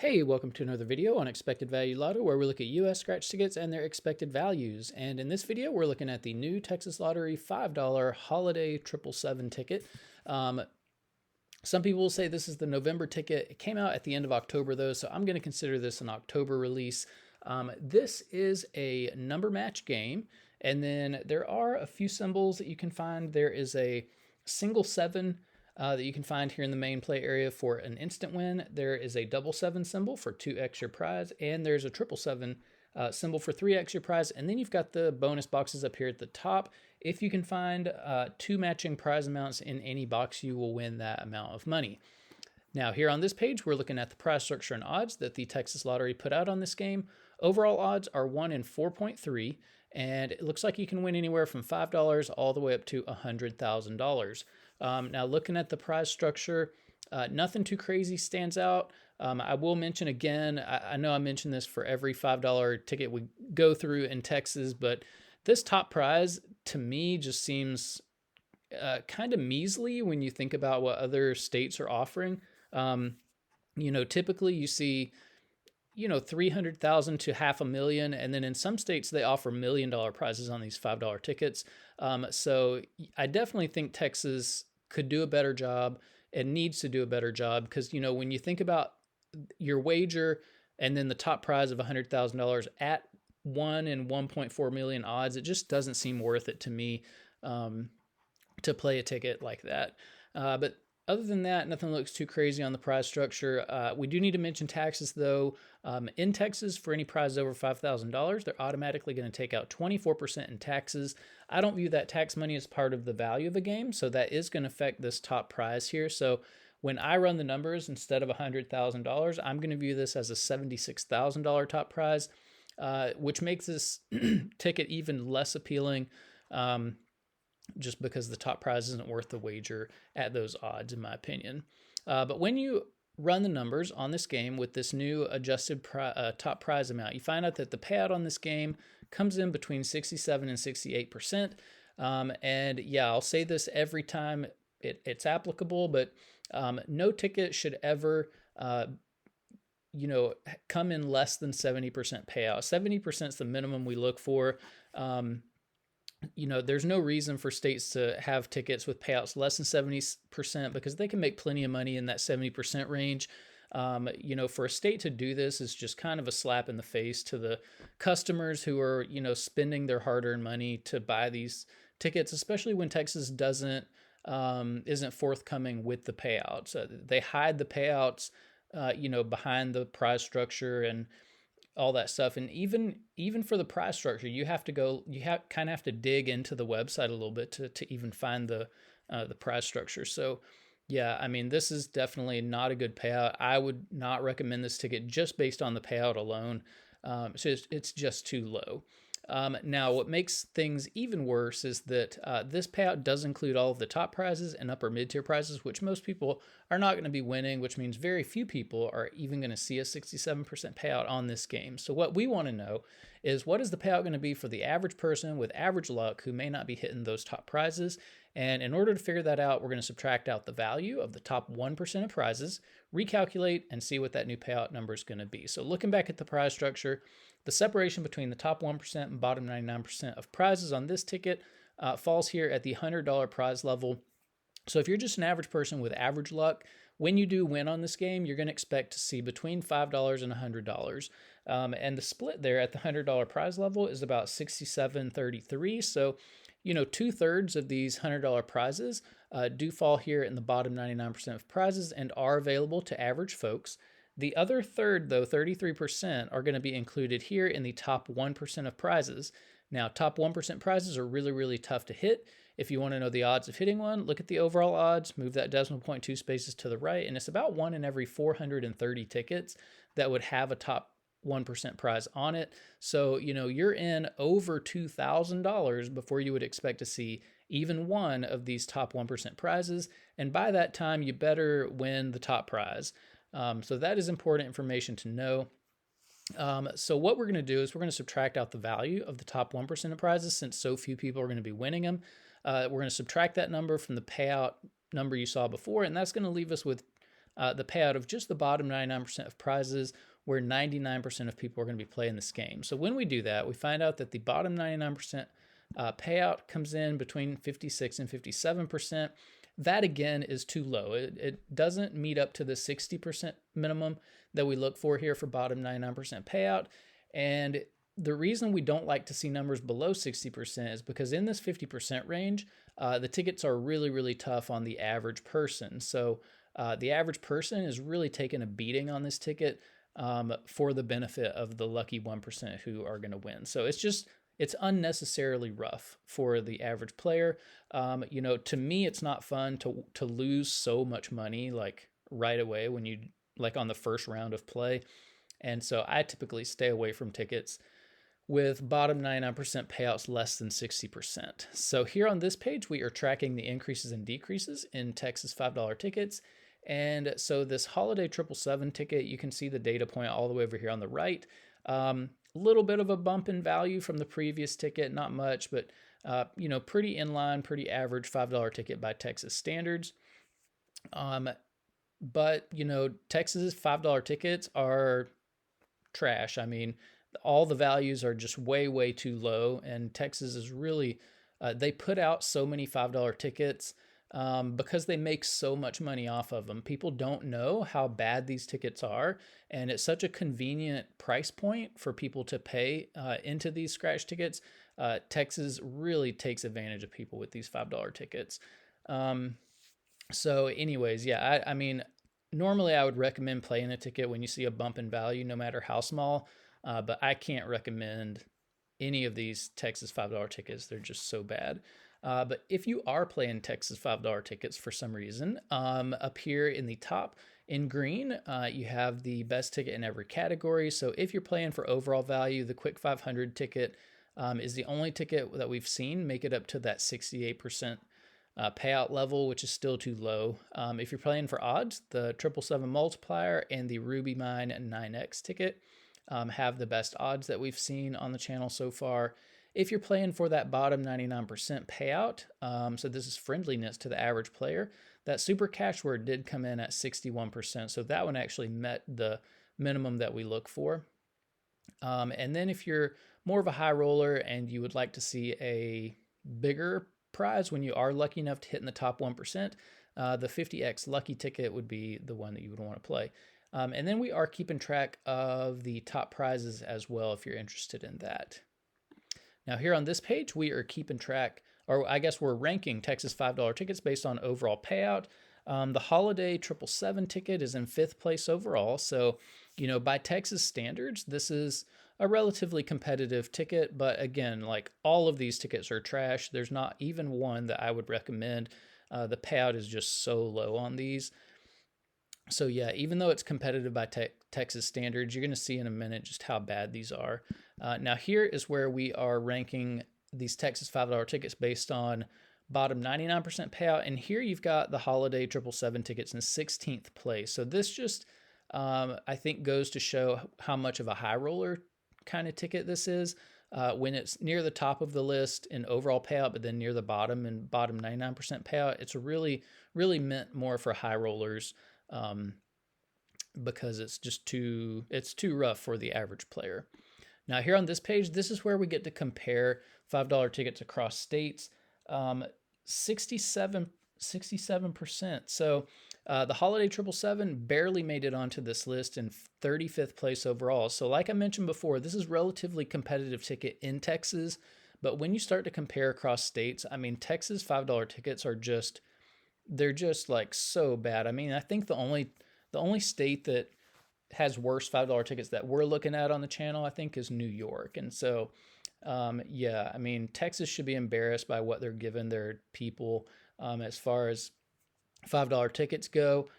Hey, welcome to another video on Expected Value Lotto, where we look at US scratch tickets and their expected values. And in this video, we're looking at the new Texas Lottery $5 Holiday 777 ticket. Some people will say this is the November ticket. It came out at the end of October, though, so I'm going to consider this an October release. This is a number match game, and then there are a few symbols that you can find. There is a single 7 that you can find here in the main play area for an instant win. There is a double 7 symbol for 2x your prize, and there's a 777 symbol for 3x your prize. And then you've got the bonus boxes up here at the top. If you can find 2 matching prize amounts in any box, you will win that amount of money. Now, here on this page, we're looking at the prize structure and odds that the Texas Lottery put out on this game. Overall odds are 1 in 4.3, and it looks like you can win anywhere from $5 all the way up to $100,000. Now, looking at the prize structure, nothing too crazy stands out. I will mention again, I know I mentioned this for every $5 ticket we go through in Texas, but this top prize to me just seems kind of measly when you think about what other states are offering. Typically you see 300,000 to $500,000. And then in some states, they offer $1 million prizes on these $5 tickets. So I definitely think Texas could do a better job and needs to do a better job because, when you think about your wager and then the top prize of $100,000 at 1 in 1.4 million odds, it just doesn't seem worth it to me to play a ticket like that. But other than that, nothing looks too crazy on the prize structure. We do need to mention taxes, though. In Texas, for any prize over $5,000, they're automatically going to take out 24% in taxes. I don't view that tax money as part of the value of a game, so that is going to affect this top prize here. So when I run the numbers, instead of $100,000, I'm going to view this as a $76,000 top prize, which makes this ticket even less appealing. Just because the top prize isn't worth the wager at those odds, in my opinion. But when you run the numbers on this game with this new adjusted top prize amount, you find out that the payout on this game comes in between 67 and 68%. And yeah, I'll say this every time it's applicable, but no ticket should ever come in less than 70% payout. 70% is the minimum we look for. There's no reason for states to have tickets with payouts less than 70% because they can make plenty of money in that 70% range. For a state to do this is just kind of a slap in the face to the customers who are, spending their hard-earned money to buy these tickets, especially when Texas isn't forthcoming with the payouts. They hide the payouts, behind the prize structure and all that stuff. And even for the prize structure, you have to dig into the website a little bit to even find the prize structure. So yeah, I mean, this is definitely not a good payout. I would not recommend this ticket just based on the payout alone. So it's just too low. Now, what makes things even worse is that this payout does include all of the top prizes and upper mid-tier prizes, which most people are not going to be winning, which means very few people are even going to see a 67% payout on this game. So what we want to know is, what is the payout going to be for the average person with average luck who may not be hitting those top prizes? And in order to figure that out, we're going to subtract out the value of the top 1% of prizes, recalculate, and see what that new payout number is going to be. So looking back at the prize structure, the separation between the top 1% and bottom 99% of prizes on this ticket falls here at the $100 prize level. So if you're just an average person with average luck, when you do win on this game, you're going to expect to see between $5 and $100. And the split there at the $100 prize level is about 67-33. So, 2/3 of these $100 prizes do fall here in the bottom 99% of prizes and are available to average folks. The other third, though, 33%, are going to be included here in the top 1% of prizes. Now, top 1% prizes are really, really tough to hit. If you want to know the odds of hitting one, look at the overall odds, move that decimal point 2 spaces to the right, and it's about 1 in every 430 tickets that would have a top 1% prize on it. So, you're in over $2,000 before you would expect to see even one of these top 1% prizes. And by that time, you better win the top prize. So that is important information to know. So what we're going to do is we're going to subtract out the value of the top 1% of prizes, since so few people are going to be winning them. We're going to subtract that number from the payout number you saw before, and that's going to leave us with the payout of just the bottom 99% of prizes where 99% of people are going to be playing this game. So when we do that, we find out that the bottom 99% payout comes in between 56 and 57%. That again is too low. It doesn't meet up to the 60% minimum that we look for here for bottom 99% payout. And the reason we don't like to see numbers below 60% is because in this 50% range, the tickets are really, really tough on the average person. So the average person is really taking a beating on this ticket for the benefit of the lucky 1% who are going to win. So it's unnecessarily rough for the average player. To me, it's not fun to lose so much money like right away when you like on the first round of play. And so I typically stay away from tickets with bottom 99% payouts less than 60%. So here on this page, we are tracking the increases and decreases in Texas $5 tickets. And so this holiday 777 ticket, you can see the data point all the way over here on the right. Little bit of a bump in value from the previous ticket, not much, but pretty in line, pretty average $5 ticket by Texas standards. But Texas $5 tickets are trash. I mean, all the values are just way, way too low. And Texas is really, they put out so many $5 tickets because they make so much money off of them. People don't know how bad these tickets are. And it's such a convenient price point for people to pay into these scratch tickets. Texas really takes advantage of people with these $5 tickets. So anyways, yeah, I mean, normally I would recommend playing a ticket when you see a bump in value, no matter how small. But I can't recommend any of these Texas $5 tickets. They're just so bad. But if you are playing Texas $5 tickets for some reason, up here in the top in green, you have the best ticket in every category. So if you're playing for overall value, the Quick 500 ticket is the only ticket that we've seen make it up to that 68% payout level, which is still too low. If you're playing for odds, the 777 multiplier and the Ruby Mine 9X ticket have the best odds that we've seen on the channel so far. If you're playing for that bottom 99% payout, so this is friendliness to the average player, that super cash word did come in at 61%. So that one actually met the minimum that we look for. And then if you're more of a high roller and you would like to see a bigger prize when you are lucky enough to hit in the top 1%, the 50x lucky ticket would be the one that you would want to play. And then we are keeping track of the top prizes as well if you're interested in that. Now here on this page, we are keeping track, or I guess we're ranking Texas $5 tickets based on overall payout. The holiday 777 ticket is in 5th place overall. So, by Texas standards, this is a relatively competitive ticket. But again, like all of these tickets are trash. There's not even one that I would recommend. The payout is just so low on these. So yeah, even though it's competitive by Texas standards, you're going to see in a minute just how bad these are. Now here is where we are ranking these Texas $5 tickets based on bottom 99% payout. And here you've got the holiday 777 tickets in 16th place. So this just, I think, goes to show how much of a high roller kind of ticket this is. When it's near the top of the list in overall payout, but then near the bottom and bottom 99% payout, it's really, really meant more for high rollers. Because it's too rough for the average player. Now here on this page, this is where we get to compare $5 tickets across states. 67%. So the holiday 777 barely made it onto this list in 35th place overall. So like I mentioned before, this is relatively competitive ticket in Texas, but when you start to compare across states, I mean, Texas $5 tickets are they're just like so bad. I mean, I think the only state that has worse $5 tickets that we're looking at on the channel, I think, is New York. And so, yeah, I mean, Texas should be embarrassed by what they're giving their people as far as $5 tickets go.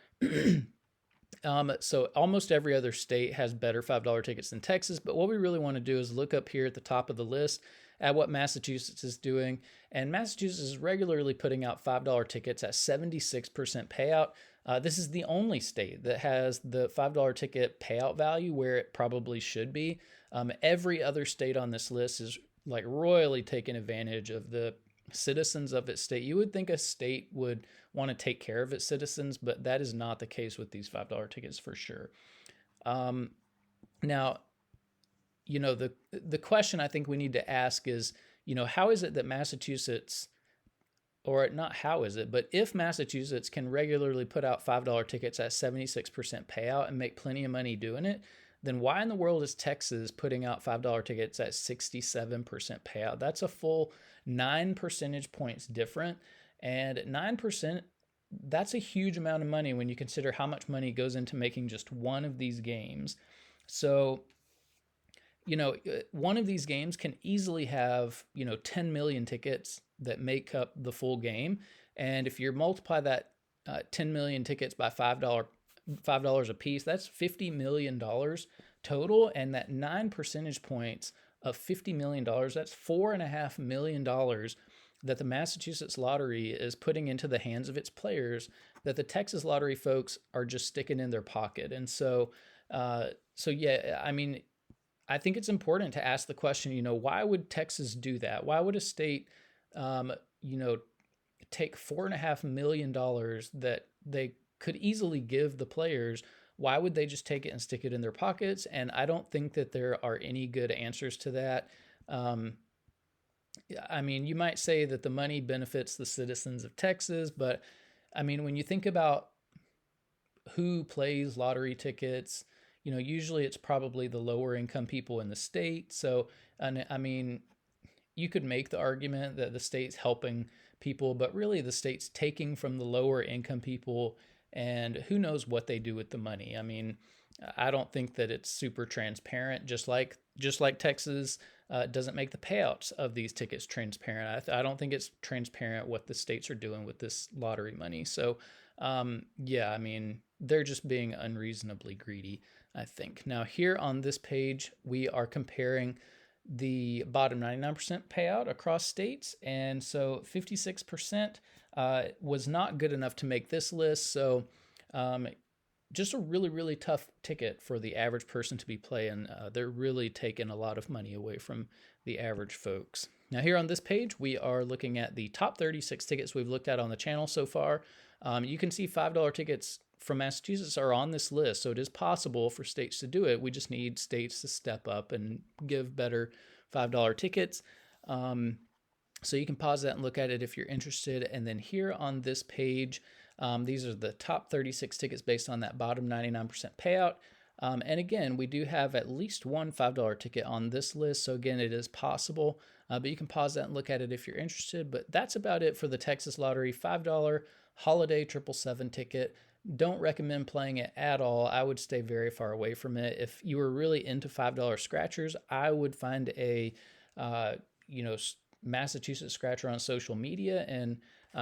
So almost every other state has better $5 tickets than Texas. But what we really want to do is look up here at the top of the list at what Massachusetts is doing. And Massachusetts is regularly putting out $5 tickets at 76% payout. This is the only state that has the $5 ticket payout value where it probably should be. Every other state on this list is like royally taking advantage of the citizens of its state. You would think a state would want to take care of its citizens, but that is not the case with these $5 tickets for sure. Now, the question I think we need to ask is, how is it that Massachusetts, or not how is it, but if Massachusetts can regularly put out $5 tickets at 76% payout and make plenty of money doing it, then why in the world is Texas putting out $5 tickets at 67% payout? That's a full 9 percentage points different. And 9%, that's a huge amount of money when you consider how much money goes into making just one of these games. So, one of these games can easily have, 10 million tickets that make up the full game. And if you multiply that 10 million tickets by $5 a piece, that's $50 million total. And that 9 percentage points of $50 million, that's $4.5 million that the Massachusetts lottery is putting into the hands of its players that the Texas lottery folks are just sticking in their pocket. And so, yeah, I mean, I think it's important to ask the question, why would Texas do that? Why would a state, take $4.5 million that they could easily give the players? Why would they just take it and stick it in their pockets? And I don't think that there are any good answers to that. I mean, you might say that the money benefits the citizens of Texas, but I mean, when you think about who plays lottery tickets, usually it's probably the lower income people in the state. So, and I mean, you could make the argument that the state's helping people, but really the state's taking from the lower income people, and who knows what they do with the money. I mean, I don't think that it's super transparent, just like Texas doesn't make the payouts of these tickets transparent. I don't think it's transparent what the states are doing with this lottery money. So, yeah, I mean, they're just being unreasonably greedy, I think. Now, here on this page, we are comparing the bottom 99% payout across states. And so 56% was not good enough to make this list. So just a really, really tough ticket for the average person to be playing. They're really taking a lot of money away from the average folks. Now, here on this page, we are looking at the top 36 tickets we've looked at on the channel so far. You can see $5 tickets from Massachusetts are on this list, so it is possible for states to do it. We just need states to step up and give better $5 tickets. So you can pause that and look at it if you're interested. And then here on this page, these are the top 36 tickets based on that bottom 99% payout. And again, we do have at least one $5 ticket on this list. So again, it is possible, but you can pause that and look at it if you're interested. But that's about it for the Texas Lottery $5 holiday 777 ticket. Don't recommend playing it at all. I would stay very far away from it. If you were really into $5 scratchers, I would find a, Massachusetts scratcher on social media and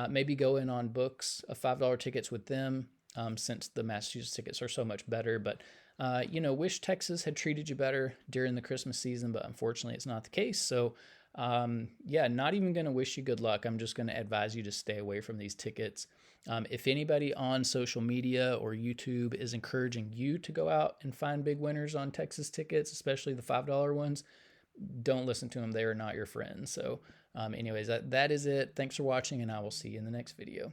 maybe go in on books of $5 tickets with them, since the Massachusetts tickets are so much better. But, wish Texas had treated you better during the Christmas season, but unfortunately it's not the case. So, yeah, not even going to wish you good luck. I'm just going to advise you to stay away from these tickets. If anybody on social media or YouTube is encouraging you to go out and find big winners on Texas tickets, especially the $5 ones, don't listen to them. They are not your friends. So anyways, that is it. Thanks for watching, and I will see you in the next video.